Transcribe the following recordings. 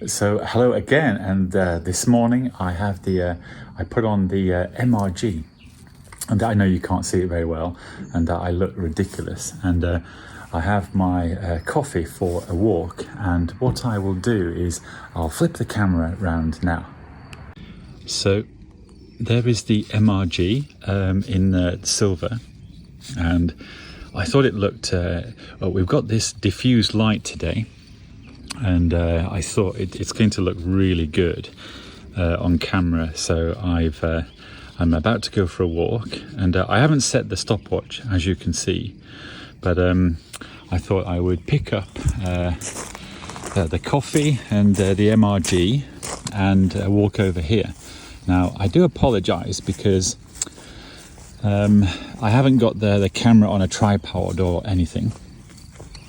So hello again, and this morning I have I put on the MRG, and I know you can't see it very well, and I look ridiculous, and I have my coffee for a walk, and what I will do is I'll flip the camera around now. So there is the MRG in silver, and I thought it looked, well, we've got this diffused light today, and I thought it's going to look really good on camera. So I'm about to go for a walk, and I haven't set the stopwatch, as you can see, but I thought I would pick up the coffee and the MRG and walk over here. Now I do apologize because I haven't got the camera on a tripod or anything.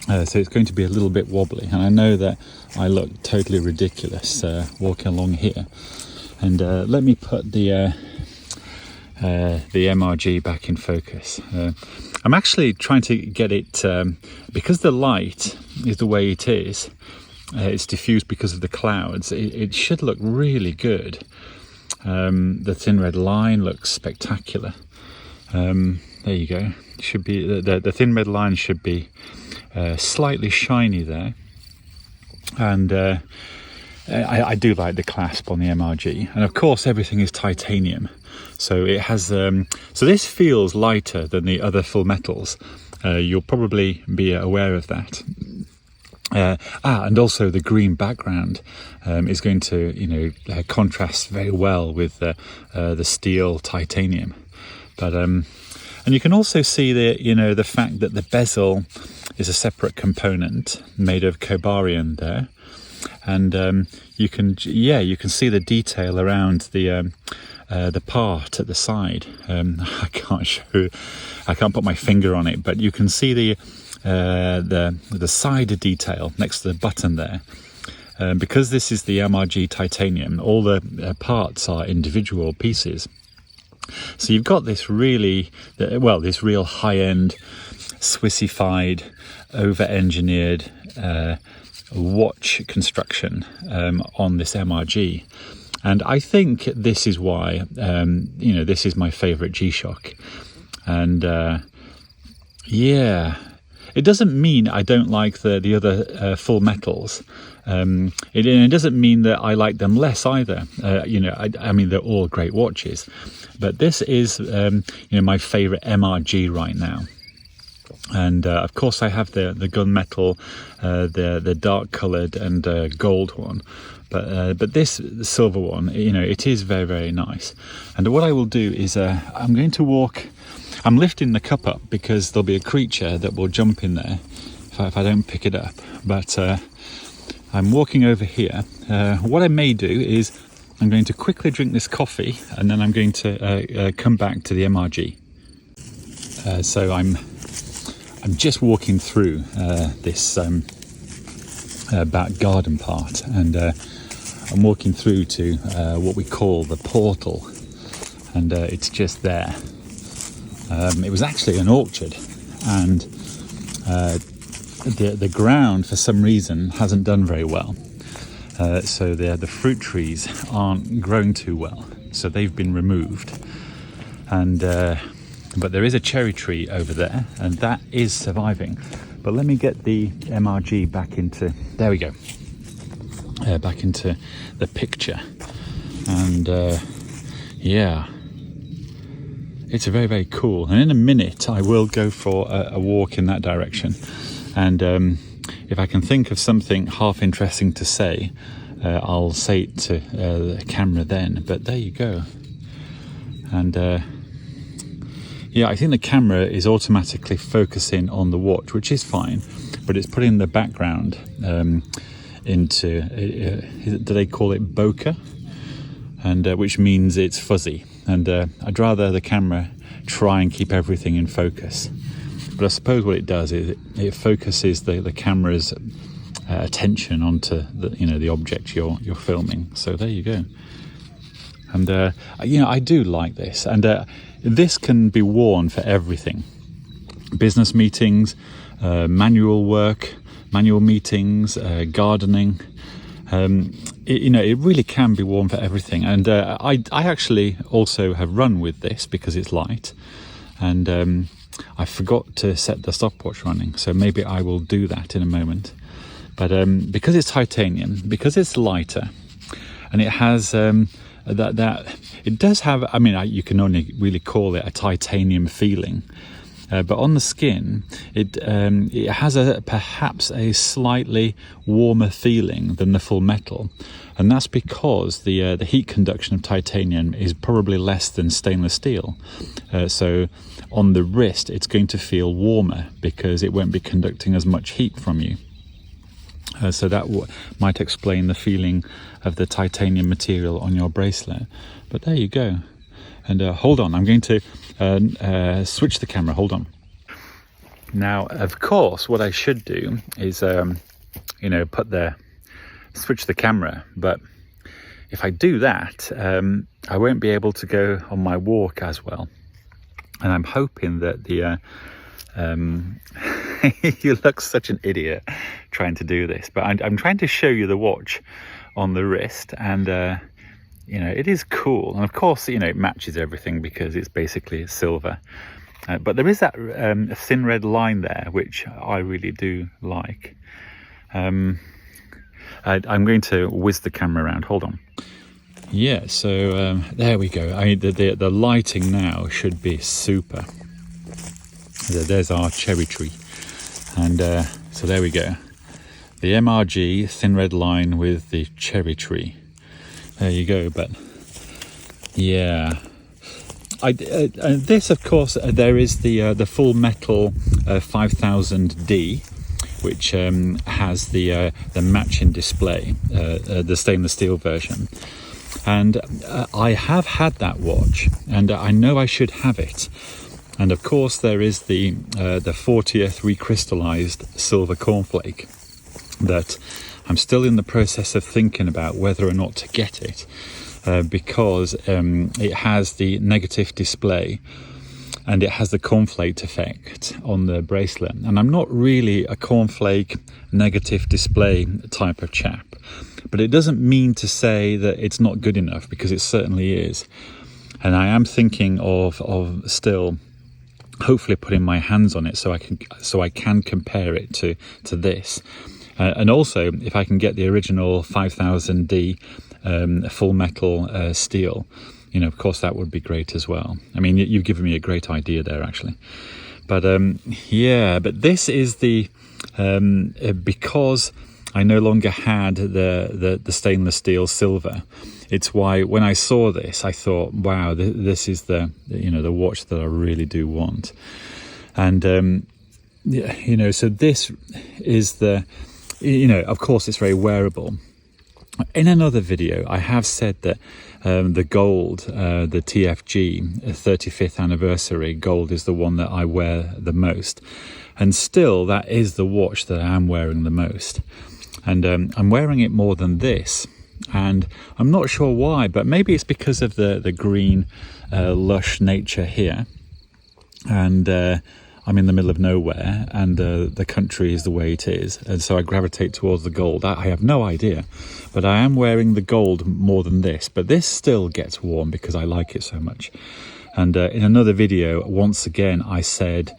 So it's going to be a little bit wobbly, and I know that I look totally ridiculous walking along here. And let me put the MRG back in focus. I'm actually trying to get it, because the light is the way it is, it's diffused because of the clouds, it should look really good. The thin red line looks spectacular. There you go. Should be the thin red line should be slightly shiny there, and I do like the clasp on the MRG, and of course everything is titanium, so it has so this feels lighter than the other full metals. You'll probably be aware of that. And also the green background is going to contrast very well with the steel titanium. But and you can also see the fact that the bezel is a separate component made of cobarium there, and you can see the detail around the part at the side. I can't put my finger on it, but you can see the side detail next to the button there. Because this is the MRG titanium, all the parts are individual pieces. So you've got this real high-end, Swissified, over-engineered watch construction on this MRG, and I think this is why this is my favourite G-Shock. And it doesn't mean I don't like the other full metals. It doesn't mean that I like them less either. I mean, they're all great watches, but this is my favourite MRG right now. And of course I have the gunmetal, the dark coloured and gold one, but this silver one, it is very, very nice. And what I will do is I'm going to walk. I'm lifting the cup up because there'll be a creature that will jump in there if I don't pick it up. But I'm walking over here. What I may do is I'm going to quickly drink this coffee, and then I'm going to come back to the MRG. So I'm just walking through this back garden part, and I'm walking through to what we call the portal, and it's just there. It was actually an orchard, and the ground for some reason hasn't done very well, so the fruit trees aren't growing too well, so they've been removed. And but there is a cherry tree over there, and that is surviving. But let me get the MRG back into, there we go, back into the picture. And it's very, very cool. And in a minute I will go for a walk in that direction, and if I can think of something half interesting to say, I'll say it to the camera then. But there you go. And I think the camera is automatically focusing on the watch, which is fine, but it's putting the background into, do they call it bokeh? And which means it's fuzzy. And I'd rather the camera try and keep everything in focus. But I suppose what it does is it focuses the camera's attention onto the object you're filming. So there you go. And I do like this, and this can be worn for everything: business meetings, manual work, manual meetings, gardening, it really can be worn for everything. And I actually also have run with this because it's light, and I forgot to set the stopwatch running, so maybe I will do that in a moment. But because it's titanium, because it's lighter, and it has it does have, I mean, you can only really call it a titanium feeling. But on the skin, it has perhaps a slightly warmer feeling than the full metal, and that's because the heat conduction of titanium is probably less than stainless steel. So on the wrist, it's going to feel warmer because it won't be conducting as much heat from you. So that might explain the feeling of the titanium material on your bracelet. But there you go. And hold on, I'm going to switch the camera. Hold on. Now, of course, what I should do is, switch the camera. But if I do that, I won't be able to go on my walk as well. And I'm hoping that the you look such an idiot trying to do this, but I'm trying to show you the watch on the wrist, and it is cool. And of course, it matches everything because it's basically silver. But there is that thin red line there, which I really do like. I'm going to whiz the camera around. Hold on. Yeah, so there we go. The lighting now should be super. There's our cherry tree. And so there we go. The MRG thin red line with the cherry tree. There you go. But yeah, this, of course, there is the full metal 5000D, which has the matching display, the stainless steel version. And I have had that watch, and I know I should have it. And of course, there is the 40th recrystallized silver cornflake that I'm still in the process of thinking about whether or not to get it, because it has the negative display and it has the cornflake effect on the bracelet. And I'm not really a cornflake negative display type of chap, but it doesn't mean to say that it's not good enough, because it certainly is. And I am thinking of still hopefully putting my hands on it so I can compare it to this, and also if I can get the original 5000D full metal steel, of course that would be great as well. I mean, you've given me a great idea there, actually. But yeah, but this is the because I no longer had the stainless steel silver. It's why when I saw this, I thought, wow, this is the watch that I really do want. And so this is the, of course it's very wearable. In another video, I have said that the gold, the TFG 35th anniversary gold, is the one that I wear the most. And still, that is the watch that I am wearing the most. And I'm wearing it more than this. And I'm not sure why, but maybe it's because of the green, lush nature here. And I'm in the middle of nowhere, and the country is the way it is. And so I gravitate towards the gold. I have no idea. But I am wearing the gold more than this. But this still gets worn because I like it so much. And in another video, once again, I said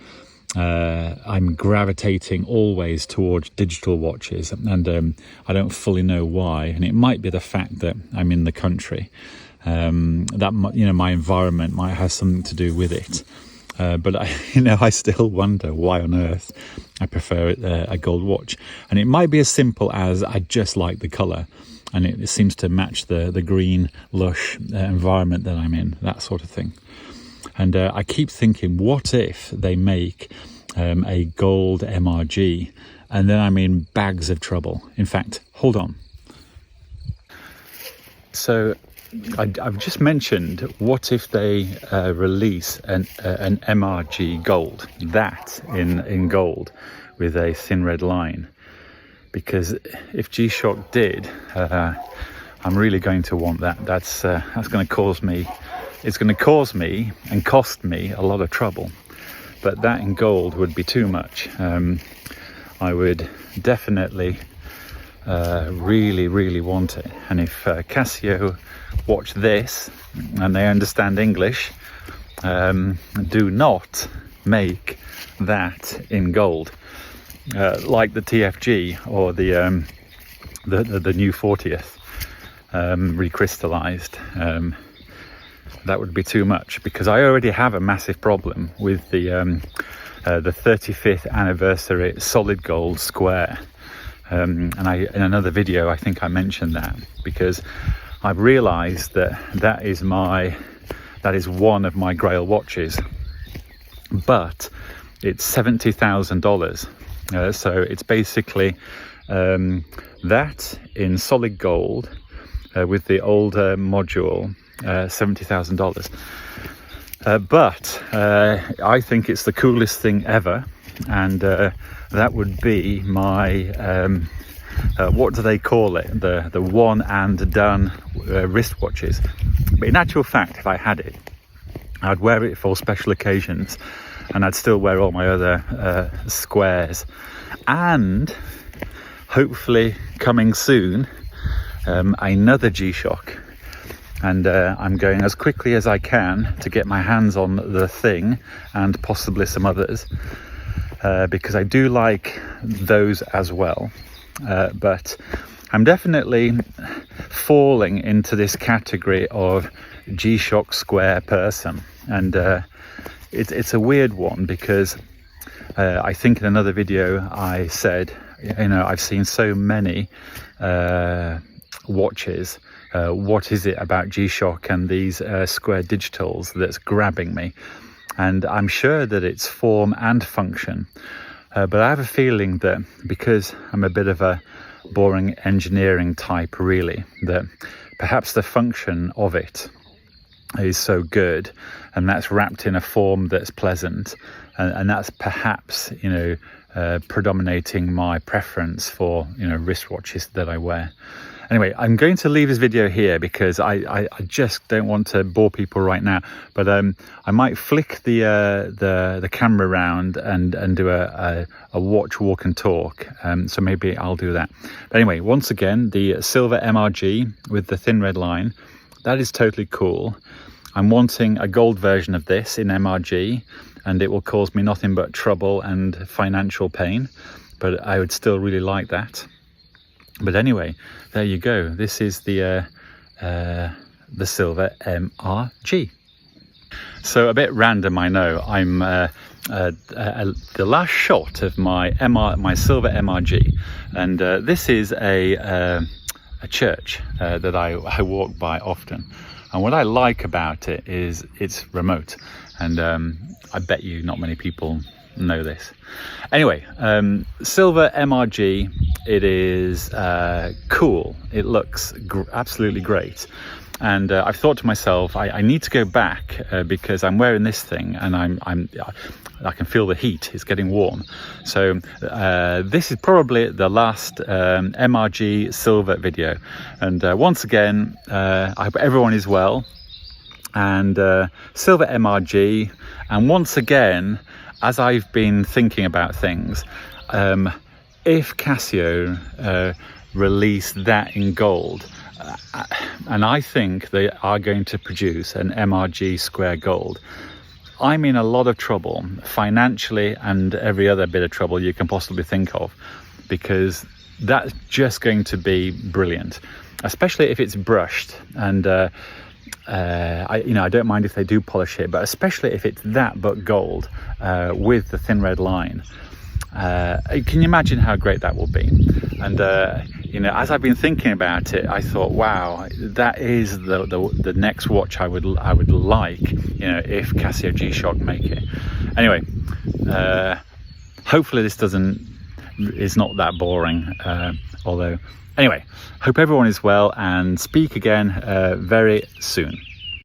I'm gravitating always towards digital watches, and I don't fully know why. And it might be the fact that I'm in the country, that my environment might have something to do with it. But I still wonder why on earth I prefer a gold watch. And it might be as simple as I just like the colour, and it seems to match the green, lush environment that I'm in, that sort of thing. And I keep thinking, what if they make a gold MRG, and then I'm in bags of trouble. In fact, hold on. So I've just mentioned, what if they release an MRG gold, that in gold with a thin red line? Because if G-Shock did, I'm really going to want that. That's going to cause me. It's going to cause me and cost me a lot of trouble. But that in gold would be too much. I would definitely really want it. And if Casio watch this and they understand English, do not make that in gold, like the TFG or the new 40th recrystallized. That would be too much, because I already have a massive problem with the 35th anniversary solid gold square. And in another video I think I mentioned that, because I've realized that is one of my grail watches, but it's $70,000. So it's basically that in solid gold with the older module, $70,000. But I think it's the coolest thing ever, and that would be my what do they call it, the one and done wristwatches. But in actual fact, if I had it, I'd wear it for special occasions, and I'd still wear all my other squares. And hopefully coming soon, another G-Shock. And I'm going as quickly as I can to get my hands on the thing and possibly some others, because I do like those as well. But I'm definitely falling into this category of G-Shock square person. And it's a weird one, because I think in another video I said, I've seen so many watches. What is it about G-Shock and these square digitals that's grabbing me? And I'm sure that it's form and function, but I have a feeling that because I'm a bit of a boring engineering type, really, that perhaps the function of it is so good, and that's wrapped in a form that's pleasant, and that's perhaps predominating my preference for wristwatches that I wear. Anyway, I'm going to leave this video here, because I just don't want to bore people right now. But I might flick the camera around and do a watch, walk and talk. So maybe I'll do that. But anyway, once again, the silver MRG with the thin red line, that is totally cool. I'm wanting a gold version of this in MRG, and it will cause me nothing but trouble and financial pain, but I would still really like that. But anyway, there you go. This is the silver MRG. So a bit random, I know. I'm the last shot of my silver MRG, and this is a church that I walk by often. And what I like about it is it's remote, and I bet you not many people know this. Anyway, silver MRG, it is cool. It looks absolutely great. And I've thought to myself, I need to go back because I'm wearing this thing, and I can feel the heat. It's getting warm. So this is probably the last MRG silver video. And once again, I hope everyone is well. And silver MRG. And once again, as I've been thinking about things, if Casio release that in gold, and I think they are going to produce an MRG square gold, I'm in a lot of trouble financially and every other bit of trouble you can possibly think of, because that's just going to be brilliant, especially if it's brushed. And I don't mind if they do polish it, but especially if it's that but gold with the thin red line. Can you imagine how great that will be? And as I've been thinking about it, I thought, wow, that is the next watch I would like, if Casio G-Shock make it. Anyway, hopefully this is not that boring, although anyway, hope everyone is well, and speak again very soon.